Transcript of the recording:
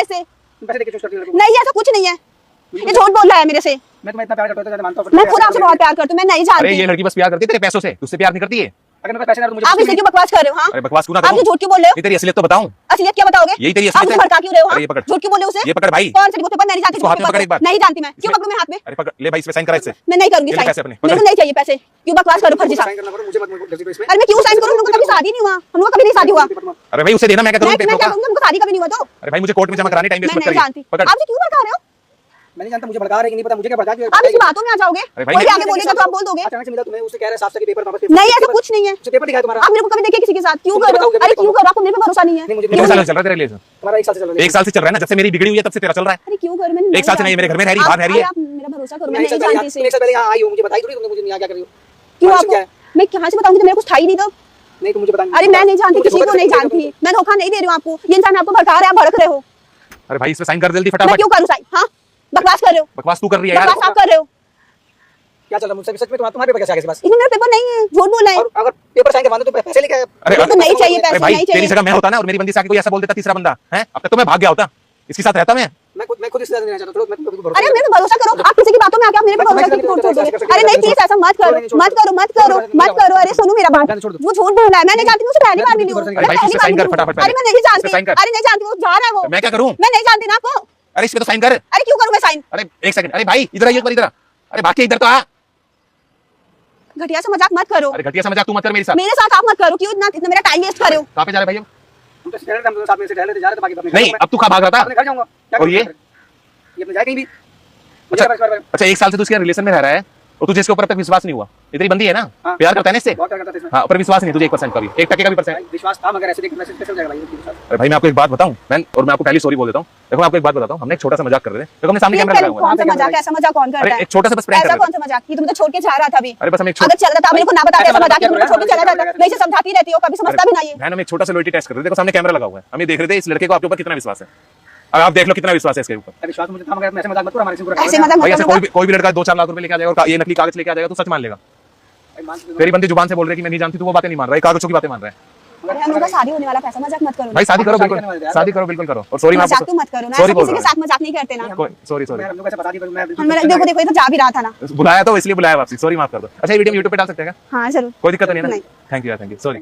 मैं इससे पैसे देके चूज करती हो। नहीं ऐसा कुछ नहीं है, ये झूठ बोल रहा है मेरे से। मैं तुम्हें इतना प्यार करता हूं तो मानता हूं। मैं खुद आपसे बहुत प्यार करती हूँ, मैं नहीं अरे ये जानती। लड़की बस प्यार करती है तेरे पैसों से, तुझसे प्यार नहीं करती है। अगर मेरे पास पैसे ना तो मुझे आप इससे क्यों बकवास कर रहे हो? हाँ, अरे बकवास क्यों ना आप ये करूं, झूठ क्यों बोल रहे हो? ये तेरी असलियत तो बताऊं। असलियत क्या बताओगे? यही तेरी आप असलियत मुझे है। भड़का क्यों रहे हो? हाँ? अरे ये पकड़, झूठ क्यों बोल रहे हो उसे? ये पकड़ भाई, कौन सा डिवोर्स पेपर? मैं नहीं जानती, इसको हाथ में पकड़ एक बार। नहीं जानती मैं, क्यों पकड़ूं मैं हाथ में? अरे पकड़ ले भाई, इसमें साइन करा इससे। मैं नहीं करूंगी ये ले साइन, पैसे अपने, मेरे को पकड़। नहीं चाहिए पैसे। क्यों बकवास करो फर्जी साहब? साइन करना पड़ो, मुझे मत जल्दी करो इसमें। अरे मैं क्यों साइन करूं? हम लोग का कभी शादी नहीं हुआ, हम लोग का कभी नहीं शादी हुआ। अरे भाई उसे देना, मैं क्या करूं मैं पेपरों क्या का? करूंगी? हमको शादी कभी नहीं हुआ तो अरे भाई मुझे कोर्ट में जमा कराने टाइम वेस्ट मैं मत नहीं करिए। जानती। पकड़। आप मुझे क्यों भड़का रहे हो? मैं नहीं जानता, मुझे भड़का रहे कि नहीं पता, मुझे क्या भड़का आप इसकी बातों में आ जाओगे, अरे भाई कोई मैं- आगे बोलेगा तो आप बोल दोगे। अचानक से मिला तुम्हें, उससे कह रहा है साफ साफ पेपर वापस। नहीं ऐसा कुछ नहीं है, उसे पेपर दिखाया तुम्हारा। आप मेरे को कभी देखे किसी के साथ? क्यों तुम कर रहे हो? बताओगे, अरे बताओ। क्यों कर रहे हो? आपको मेरे पे भरोसा नहीं है। नहीं, मुझे कितने साल से चल रहा है तेरा रिलेशन? तुम्हारा 1 साल से चल रहा है। 1 साल से चल रहा है ना, जब से मेरी बिगड़ी हुई है तब से तेरा चल रहा है। अरे क्यों कर? मैंने एक साल से नहीं, मेरे घर में रह रही, बाहर रह रही है। आप मेरा भरोसा करो, मैं मैं नहीं 1 साल जानती इसे। पहले यहाँ आई हूँ, मुझे बताई थोड़ी तुमने, मुझे यहाँ क्या कर रही हो? क्यों तुम्हारा क्या आपको? है? मैं कहाँ से बताऊंगी? तो मेरे कुछ था ही नहीं तो। नहीं तुम मुझे बताओ। अरे मैं नहीं जानती, किसी को नहीं जानती, मैं धोखा नहीं दे रही हूँ आपको। ये इंसान आपको भड़का रहा है, आप भड़क रहे हो। अरे भाई इसमें साइन कर जल्दी मैं फटाफट। क्यों करूँ साइन? हाँ, बकवास कर रहे हो, बकवास तू कर रही है यार। बकवास आप कर रहे हो। क्या चल रहा है मुझसे? सच में तुम्हारे पेपर कैसे आ गए इसके पास? इसमें मेरा पेपर नहीं है, झूठ बोल रहा है। और अगर पेपर साइन करवाने तो पैसे लेके आए। अरे मेरे को नहीं चाहिए अरे पैसे, भाई नहीं तेरी चाहिए। जगह मैं होता ना और मेरी बंदी से आके कोई ऐसा बोल देता तीसरा बंदा है, अब तक तो मैं भाग गया होता, इसके साथ रहता मैं। मैं खुद इससे ज्यादा नहीं चाहता, थोड़ा मैं तुमको भरोसा। अरे मेरे पे भरोसा करो, आप किसी की बातों में आके आप मेरे पे भरोसा क्यों छोड़ दोगे? अरे नहीं प्लीज ऐसा मत करो, मत करो, मत करो, मत करो। अरे सुनो मेरा बात, वो झूठ बोल रहा है, मैं नहीं जानती, मुझे पहली बार मिली हूँ। अरे भाई इससे साइन कर फटाफट अरे मैं नहीं जानती, साइन कर। अरे नहीं जानती, वो जा रहा है वो। मैं क्या करूं? मैं नहीं जानती ना आपको। अरे इसमें तो साइन कर। अरे क्यों करूं मैं साइन? अरे एक सेकंड, अरे भाई इधर आइए एक बार इधर आ। अरे बाकी इधर तो आ। घटिया से मजाक मत करो, अरे घटिया समझा तू मत कर मेरे साथ। मेरे साथ आप मत करो। क्यों इतना इतना मेरा टाइम वेस्ट कर रहे हो? कहां पे जा रहे भाई अब? हम तो शहर में हम साथ में से टहल रहे थे, जा रहे थे बाकी अपने घर नहीं में। अब तू कहां भाग रहा था? अपने घर जाऊंगा। क्या और ये? ये अपने जाए कहीं भी। अच्छा अच्छा, 1 साल से तू इसके रिलेशन में रह रहा है और तुझे इसके ऊपर अब तक विश्वास नहीं हुआ। ये तेरी बंदी है ना, हाँ। प्यार करता है ना इससे? बहुत प्यार करता था इसमें। हाँ, पर विश्वास नहीं तुझे 1% का भी, 1% का भी परसेंट। भाई विश्वास था मगर ऐसे देख मैसेज कैसे हो जाएगा भाई विश्वास? अरे भाई मैं आपको एक बात बताऊं मैं, और मैं आपको पहले सॉरी बोल देता हूं। देखो मैं आपको एक बात बताता हूं, हमने एक छोटा सा मजाक कर रहे थे, देखो हमने सामने कैमरा लगाया हुआ है। कौन सा मजाक? ऐसा मजाक कौन करता अरे है? एक छोटा सा बस प्रैंक ऐसा कर कौन रहे सा मजाक? ये तुम तो छोड़ के जा रहा था अभी। थे। अरे बस हम एक अगर चल रहा था, मेरे को ना बताते, ऐसा मजाक है, तुम तो छोड़ के चला जाता। ऐसा मैं इसे समझाती रहती हूँ, कभी समझता भी नहीं है। बहन हम एक छोटा सा लोयल्टी टेस्ट कर रहे थे, देखो सामने कैमरा लगा हुआ है, हम ये देख रहे थे इस लड़के को आपके ऊपर कितना विश्वास है। अब आप देख लो कितना विश्वास है इसके ऊपर। अरे विश्वास मुझे था मगर ऐसे मजाक मत करो हमारे से पूरा। ऐसे मजाक भाई मत ऐसे करो। कोई भी लड़का 2-4 लाख रुपए लेके आ जाएगा और ये नकली कागज लेके आ जाएगा तो सच मान लेगा। तेरी बंदी जुबान से बोल रही है कि मैं नहीं जानती, तो वो बातें नहीं मान रहा है, कागजों की बातें मान रहा है। अरे हम लोग का शादी होने वाला, पैसा मजाक मत करो। भाई शादी करो, शादी बिल्कुल करने वाले हैं। शादी करो, बिल्कुल करो। और सॉरी मैं मजाक तो मत करो ना, सॉरी ऐसा बोल किसी के रहा साथ मजाक नहीं करते ना। हूं। सॉरी मैं हम लोग ऐसे बता दी पर मैं देखो देखो, ये तो जा भी रहा था ना। बुलाया तो इसलिए बुलाया वापसी, सॉरी माफ कर दो। अच्छा ये वीडियो यूट्यूब पे डाल सकते हैं क्या? हाँ जरूर। कोई दिक्कत नहीं है ना? नहीं। थैंक यू यार, थैंक यू, सॉरी।